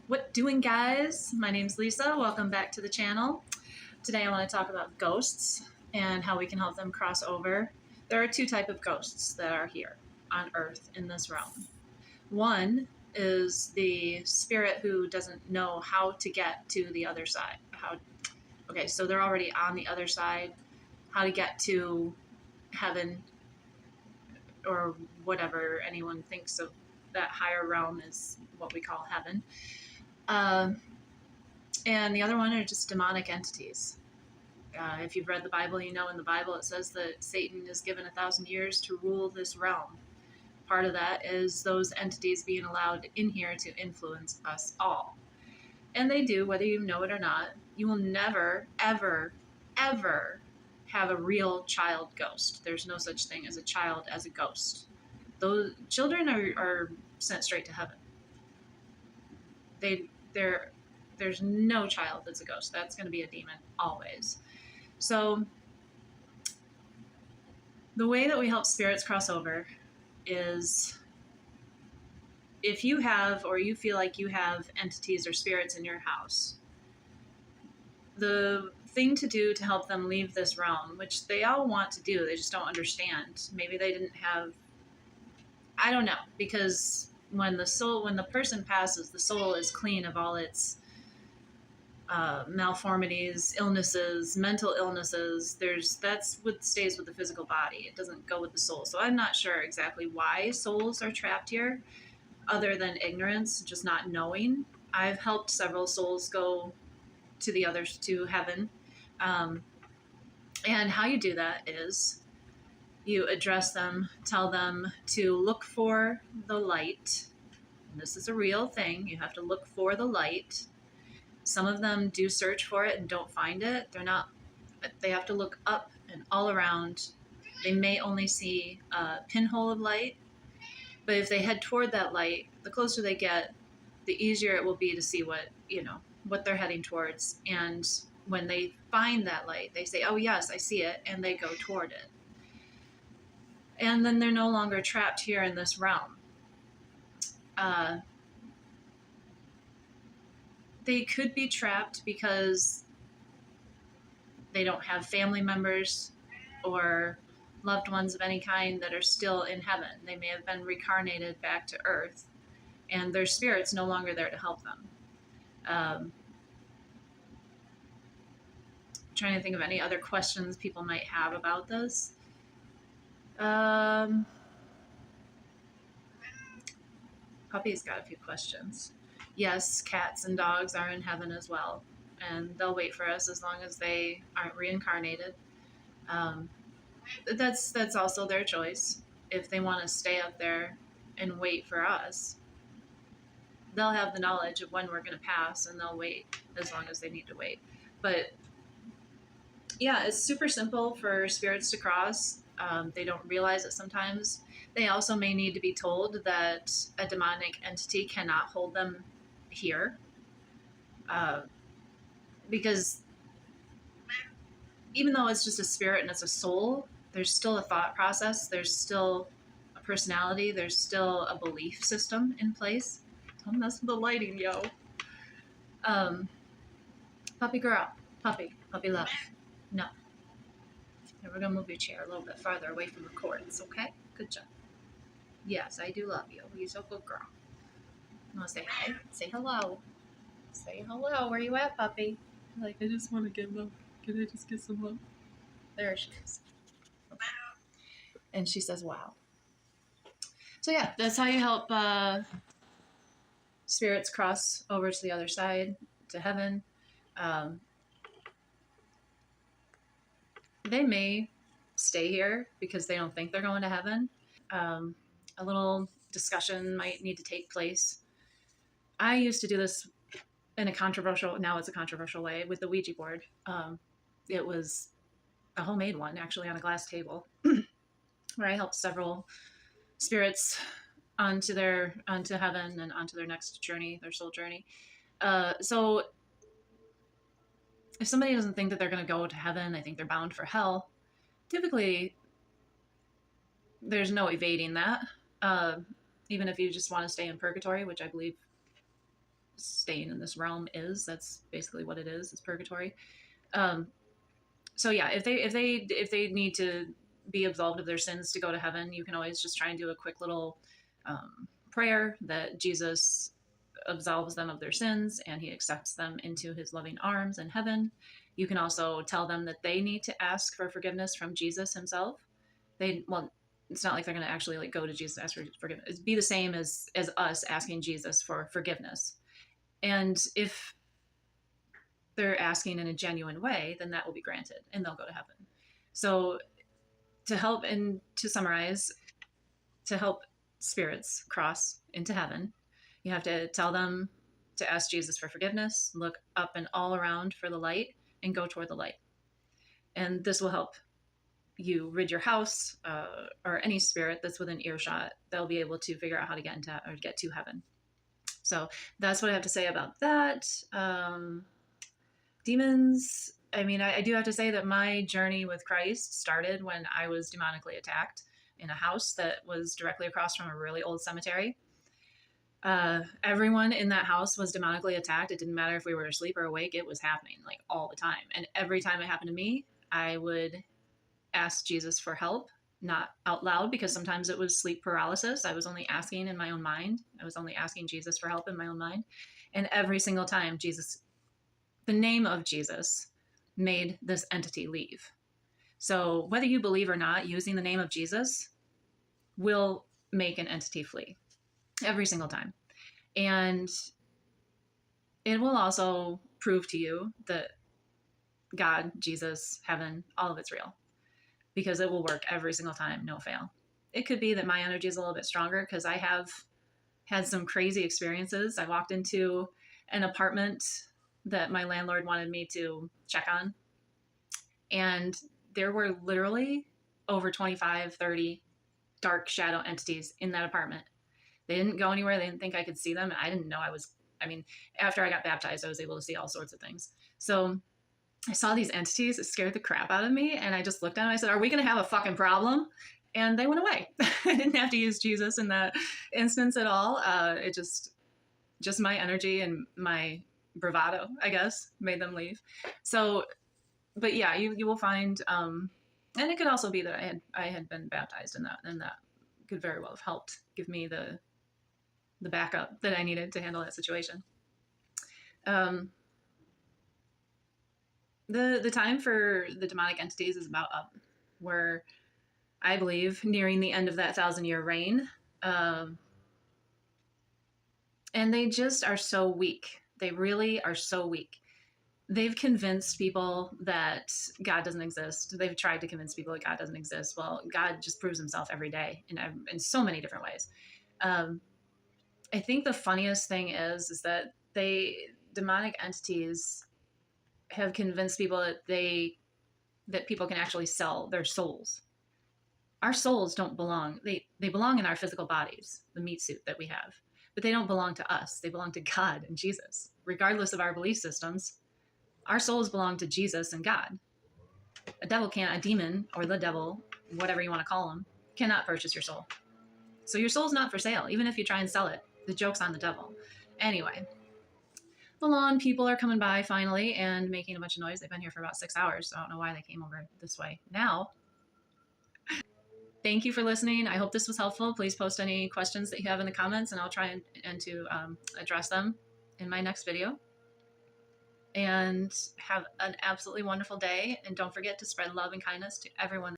What doing, guys? My name's Lisa. Welcome back to the channel. Today I want to talk about ghosts and how we can help them cross over. There are two types of ghosts that are here on Earth in this realm. One is the spirit who doesn't know how to get to the other side. Okay, so they're already on the other side. How to get to heaven or whatever anyone thinks of that higher realm is what we call heaven. And the other one are just demonic entities. If you've read the Bible, you know in the Bible it says that Satan is given 1,000 years to rule this realm. Part of that is those entities being allowed in here to influence us all. And they do, whether you know it or not. You will never, ever, ever have a real child ghost. There's no such thing as a child as a ghost. Those children are sent straight to heaven. There's no child that's a ghost. That's going to be a demon always. So the way that we help spirits cross over is if you have or you feel like you have entities or spirits in your house, the thing to do to help them leave this realm, which they all want to do, they just don't understand. Maybe they didn't have, I don't know, because when the person passes, the soul is clean of all its malformities, illnesses, mental illnesses. That's what stays with the physical body. It doesn't go with the soul. So I'm not sure exactly why souls are trapped here, other than ignorance, just not knowing. I've helped several souls go to heaven, and how you do that is you address them, tell them to look for the light. And this is a real thing. You have to look for the light. Some of them do search for it and don't find it. They have to look up and all around. They may only see a pinhole of light, but if they head toward that light, the closer they get, the easier it will be to see what they're heading towards. And when they find that light, they say, "Oh yes, I see it," and they go toward it. And then they're no longer trapped here in this realm. They could be trapped because they don't have family members or loved ones of any kind that are still in heaven. They may have been reincarnated back to earth, and their spirit's no longer there to help them. Trying to think of any other questions people might have about this. Puppy's got a few questions. Yes, cats and dogs are in heaven as well, and they'll wait for us as long as they aren't reincarnated. That's also their choice. If they want to stay up there and wait for us, they'll have the knowledge of when we're going to pass, and they'll wait as long as they need to wait. But yeah, it's super simple for spirits to cross. They don't realize it sometimes. They also may need to be told that a demonic entity cannot hold them here, because even though it's just a spirit and it's a soul, there's still a thought process, there's still a personality, there's still a belief system in place. Don't mess with the lighting, yo. Puppy girl, puppy love. No. Now we're gonna move your chair a little bit farther away from the cords, okay? Good job. Yes, I do love you. You're so good, girl. You wanna say hi? Say hello. Say hello. Where you at, puppy? Like, I just want to get love. Can I just get some love? There she is. Okay. And she says, wow. So yeah, that's how you help spirits cross over to the other side, to heaven. They may stay here because they don't think they're going to heaven. A little discussion might need to take place. I used to do this in now it's a controversial way with the Ouija board. It was a homemade one, actually, on a glass table, where I helped several spirits onto heaven and onto their next journey, their soul journey. So if somebody doesn't think that they're going to go to heaven, they think they're bound for hell, typically there's no evading that. Even if you just want to stay in purgatory, which I believe staying in this realm is. That's basically what it is. It's purgatory. So yeah, if they need to be absolved of their sins to go to heaven, you can always just try and do a quick little prayer that Jesus absolves them of their sins and he accepts them into his loving arms in heaven. You can also tell them that they need to ask for forgiveness from Jesus himself. It's not like they're going to actually like go to Jesus and ask for forgiveness. It'd be the same as us asking Jesus for forgiveness. And if they're asking in a genuine way, then that will be granted and they'll go to heaven. So to help and to summarize, to help spirits cross into heaven, you have to tell them to ask Jesus for forgiveness, look up and all around for the light, and go toward the light. And this will help you rid your house or any spirit that's within earshot. They'll be able to figure out how to get into or get to heaven. So that's what I have to say about that. Demons, I mean, I do have to say that my journey with Christ started when I was demonically attacked in a house that was directly across from a really old cemetery. Everyone in that house was demonically attacked. It didn't matter if we were asleep or awake. It was happening like all the time. And every time it happened to me, I would ask Jesus for help, not out loud, because sometimes it was sleep paralysis. I was only asking in my own mind. I was only asking Jesus for help in my own mind. And every single time the name of Jesus made this entity leave. So whether you believe or not, using the name of Jesus will make an entity flee every single time. And it will also prove to you that God, Jesus, heaven, all of it's real, because it will work every single time, no fail. It could be that my energy is a little bit stronger because I have had some crazy experiences. I walked into an apartment that my landlord wanted me to check on, and there were literally over 25, 30 dark shadow entities in that apartment. They didn't go anywhere. They didn't think I could see them. I didn't know after I got baptized, I was able to see all sorts of things. So I saw these entities. It scared the crap out of me. And I just looked at them. I said, are we going to have a fucking problem? And they went away. I didn't have to use Jesus in that instance at all. It just my energy and my bravado, I guess, made them leave. So, but yeah, you will find, and it could also be that I had been baptized in that, and that could very well have helped give me the backup that I needed to handle that situation. The time for the demonic entities is about up. We're, I believe, nearing the end of that 1,000-year reign. And they just are so weak. They really are so weak. They've convinced people that God doesn't exist. They've tried to convince people that God doesn't exist. Well, God just proves himself every day in so many different ways. I think the funniest thing is that demonic entities have convinced people that people can actually sell their souls. Our souls don't belong. They belong in our physical bodies, the meat suit that we have, but they don't belong to us. They belong to God and Jesus. Regardless of our belief systems, our souls belong to Jesus and God. A demon or the devil, whatever you want to call them, cannot purchase your soul. So your soul's not for sale, even if you try and sell it. The joke's on the devil. Anyway, the lawn people are coming by finally and making a bunch of noise. They've been here for about 6 hours, so I don't know why they came over this way now. Thank you for listening. I hope this was helpful. Please post any questions that you have in the comments, and I'll try and to address them in my next video. And have an absolutely wonderful day. And don't forget to spread love and kindness to everyone.